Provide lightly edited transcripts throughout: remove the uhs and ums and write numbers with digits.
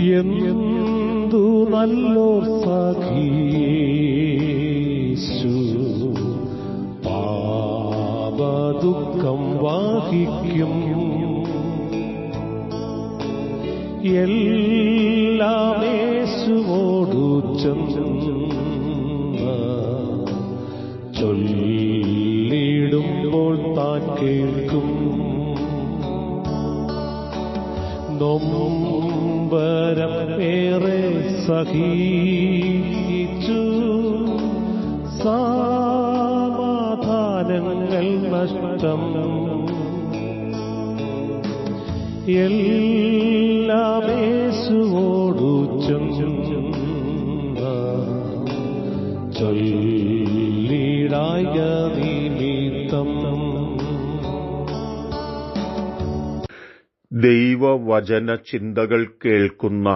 എന്തു നല്ലോർ സഖീശു പാപദുഃഖം വാഹിക്കും. എല്ലാം യേശുവോടു ചെന്ന് ചൊല്ലിടുമ്പോൾ താൻ കേൾക്കും. നൊമ്പരം ഏറെ സഹിച്ചു സമാധാനങ്ങൾ നഷ്ടം. എല്ലാം യേശുവോടു ചെന്ന് ചൊല്ലിടായ നിമിത്തം. ദൈവവചന ചിന്തകൾ കേൾക്കുന്ന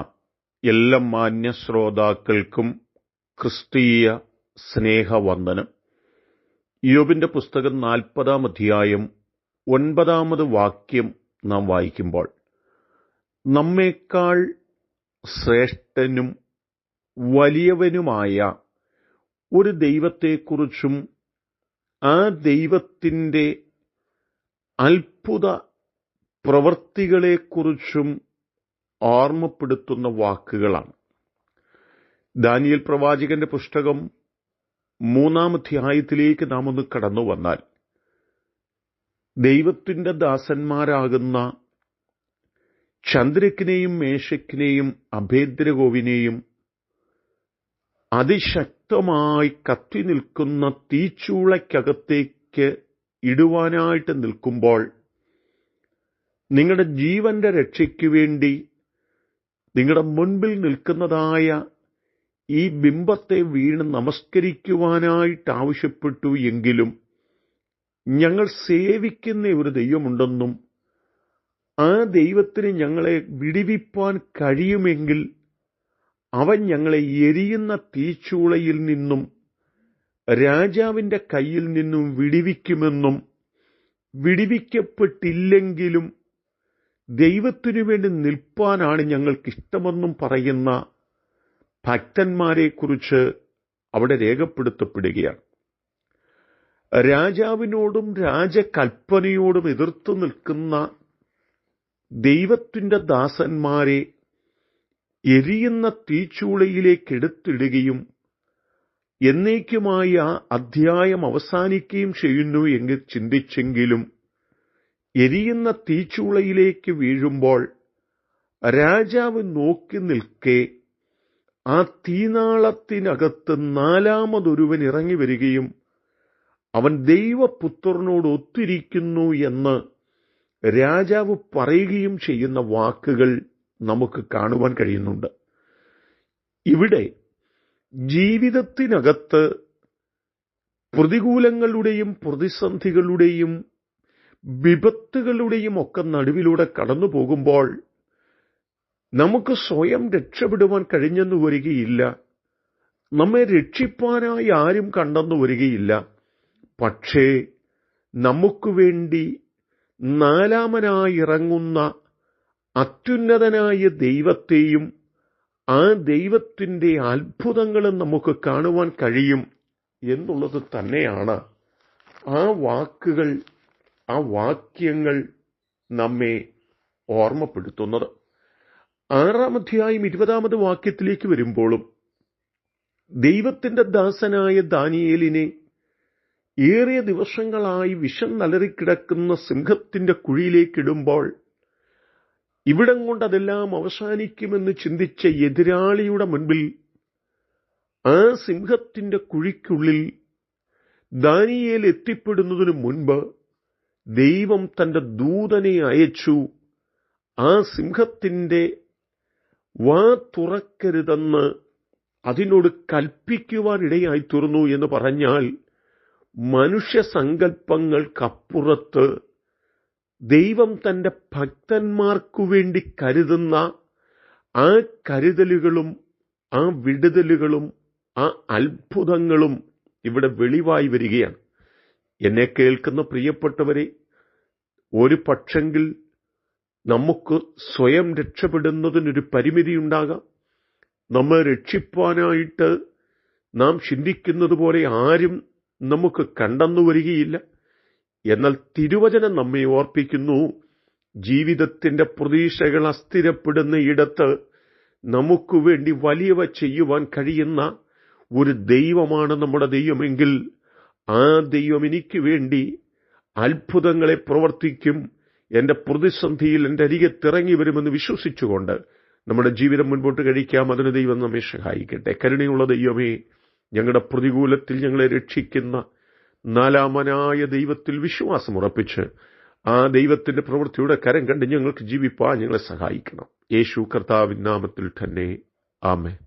എല്ലാ മാന്യ ശ്രോതാക്കൾക്കും ക്രിസ്തീയ സ്നേഹവന്ദനം. യോബിന്റെ പുസ്തകം 40-ാം അധ്യായം 9-ാമത് വാക്യം നാം വായിക്കുമ്പോൾ, നമ്മേക്കാൾ ശ്രേഷ്ഠനും വലിയവനുമായ ഒരു ദൈവത്തെക്കുറിച്ചും ആ ദൈവത്തിൻ്റെ അത്ഭുത പ്രവൃത്തികളെക്കുറിച്ചും ഓർമ്മപ്പെടുത്തുന്ന വാക്കുകളാണ്. ദാനിയേൽ പ്രവാചകന്റെ പുസ്തകം 3-ാം അധ്യായത്തിലേക്ക് നാം ഒന്ന് കടന്നു വന്നാൽ, ദൈവത്തിൻ്റെ ദാസന്മാരാകുന്ന ചന്ദ്രക്കിനെയും മേശക്കിനെയും അഭേദ്രഗോവിനെയും അതിശക്തമായി കത്തി നിൽക്കുന്ന തീച്ചൂളയ്ക്കകത്തേക്ക് ഇടുവാനായിട്ട് നിൽക്കുമ്പോൾ, നിങ്ങളുടെ ജീവന്റെ രക്ഷയ്ക്ക് വേണ്ടി നിങ്ങളുടെ മുൻപിൽ നിൽക്കുന്നതായ ഈ ബിംബത്തെ വീണ് നമസ്കരിക്കുവാനായിട്ട് ആവശ്യപ്പെട്ടു എങ്കിലും, ഞങ്ങൾ സേവിക്കുന്ന ഒരു ദൈവമുണ്ടെന്നും ആ ദൈവത്തിന് ഞങ്ങളെ വിടുവിപ്പാൻ കഴിയുമെങ്കിൽ അവൻ ഞങ്ങളെ എരിയുന്ന തീച്ചൂളയിൽ നിന്നും രാജാവിൻ്റെ കയ്യിൽ നിന്നും വിടുവിക്കുമെന്നും, വിടുവിക്കപ്പെട്ടില്ലെങ്കിലും ദൈവത്തിനു വേണ്ടി നിൽപ്പാനാണ് ഞങ്ങൾക്കിഷ്ടമെന്നും പറയുന്ന ഭക്തന്മാരെക്കുറിച്ച് അവിടെ രേഖപ്പെടുത്തപ്പെടുകയാണ്. രാജാവിനോടും രാജകൽപ്പനയോടും എതിർത്തു നിൽക്കുന്ന ദൈവത്തിൻ്റെ ദാസന്മാരെ എരിയുന്ന തീച്ചൂളയിലേക്ക് എടുത്തിടുകയും എന്നേക്കുമായി ആ അധ്യായം അവസാനിക്കുകയും ചെയ്യുന്നു എന്ന് ചിന്തിച്ചെങ്കിലും, എരിയുന്ന തീച്ചൂളയിലേക്ക് വീഴുമ്പോൾ രാജാവ് നോക്കി നിൽക്കെ ആ തീനാളത്തിനകത്ത് 4-മതൊരുവൻ ഇറങ്ങി വരികയും അവൻ ദൈവപുത്രനോട് ഒത്തിരിക്കുന്നു എന്ന് രാജാവ് പറയുകയും ചെയ്യുന്ന വാക്കുകൾ നമുക്ക് കാണുവാൻ കഴിയുന്നുണ്ട്. ഇവിടെ ജീവിതത്തിനകത്ത് പ്രതികൂലങ്ങളുടെയും പ്രതിസന്ധികളുടെയും വിപത്തുകളുടെയും ഒക്കെ നടുവിലൂടെ കടന്നു പോകുമ്പോൾ നമുക്ക് സ്വയം രക്ഷപ്പെടുവാൻ കഴിഞ്ഞെന്ന് വരികയില്ല, നമ്മെ രക്ഷിപ്പാനായി ആരും കണ്ടെന്നു വരികയില്ല. പക്ഷേ നമുക്ക് വേണ്ടി 4-മനായി ഇറങ്ങുന്ന അത്യുന്നതനായ ദൈവത്തെയും ആ ദൈവത്തിൻ്റെ അത്ഭുതങ്ങളും നമുക്ക് കാണുവാൻ കഴിയും എന്നുള്ളത് തന്നെയാണ് ആ വാക്കുകൾ, ആ വാക്യങ്ങൾ നമ്മെ ഓർമ്മപ്പെടുത്തുന്നത്. 6-ാം അധ്യായം 20-ാമത് വാക്യത്തിലേക്ക് വരുമ്പോഴും ദൈവത്തിൻ്റെ ദാസനായ ദാനിയേലിനെ ഏറിയ ദിവസങ്ങളായി വിഷം നലറിക്കിടക്കുന്ന സിംഹത്തിൻ്റെ കുഴിയിലേക്കിടുമ്പോൾ ഇവിടം കൊണ്ട് അതെല്ലാം അവസാനിക്കുമെന്ന് ചിന്തിച്ച എതിരാളിയുടെ മുൻപിൽ ആ സിംഹത്തിൻ്റെ കുഴിക്കുള്ളിൽ ദാനിയേൽ എത്തിപ്പെടുന്നതിനു മുൻപ് ദൈവം തൻ്റെ ദൂതനെ അയച്ചു ആ സിംഹത്തിൻ്റെ വാ തുറക്കരുതെന്ന് അതിനോട് കൽപ്പിക്കുവാനിടയായി തീർന്നു എന്ന് പറഞ്ഞാൽ, മനുഷ്യ സങ്കല്പങ്ങൾക്കപ്പുറത്ത് ദൈവം തൻ്റെ ഭക്തന്മാർക്കു വേണ്ടി കരുതുന്ന ആ കരുതലുകളും ആ വിടുതലുകളും ആ അത്ഭുതങ്ങളും ഇവിടെ വെളിവായി വരികയാണ്. എന്നെ കേൾക്കുന്ന പ്രിയപ്പെട്ടവരെ, ഒരു പക്ഷെങ്കിൽ നമുക്ക് സ്വയം രക്ഷപ്പെടുന്നതിനൊരു പരിമിതിയുണ്ടാകാം. നമ്മെ രക്ഷിപ്പാനായിട്ട് നാം ചിന്തിക്കുന്നത് പോലെ ആരും നമുക്ക് കണ്ടെന്നു വരികയില്ല. എന്നാൽ തിരുവചനം നമ്മെ ഓർപ്പിക്കുന്നു, ജീവിതത്തിന്റെ പ്രതീക്ഷകൾ അസ്ഥിരപ്പെടുന്ന ഇടത്ത് നമുക്ക് വേണ്ടി വലിയവ ചെയ്യുവാൻ കഴിയുന്ന ഒരു ദൈവമാണ് നമ്മുടെ ദൈവമെങ്കിൽ ആ ദൈവം എനിക്ക് വേണ്ടി അത്ഭുതങ്ങളെ പ്രവർത്തിക്കും. എന്റെ പ്രതിസന്ധിയിൽ എന്റെ അരികത്തിറങ്ങി വരുമെന്ന് വിശ്വസിച്ചുകൊണ്ട് നമ്മുടെ ജീവിതം മുൻപോട്ട് കഴിക്കാം. അതിന് ദൈവം നമ്മെ സഹായിക്കട്ടെ. കരുണയുള്ള ദൈവമേ, ഞങ്ങളുടെ പ്രതികൂലത്തിൽ ഞങ്ങളെ രക്ഷിക്കുന്ന നാലാമനായ ദൈവത്തിൽ വിശ്വാസമുറപ്പിച്ച് ആ ദൈവത്തിന്റെ പ്രവൃത്തിയുടെ കരം കണ്ട് ഞങ്ങൾക്ക് ജീവിപ്പാൻ ഞങ്ങളെ സഹായിക്കണം. യേശു കർത്താവിൻ നാമത്തിൽ തന്നെ ആമേൻ.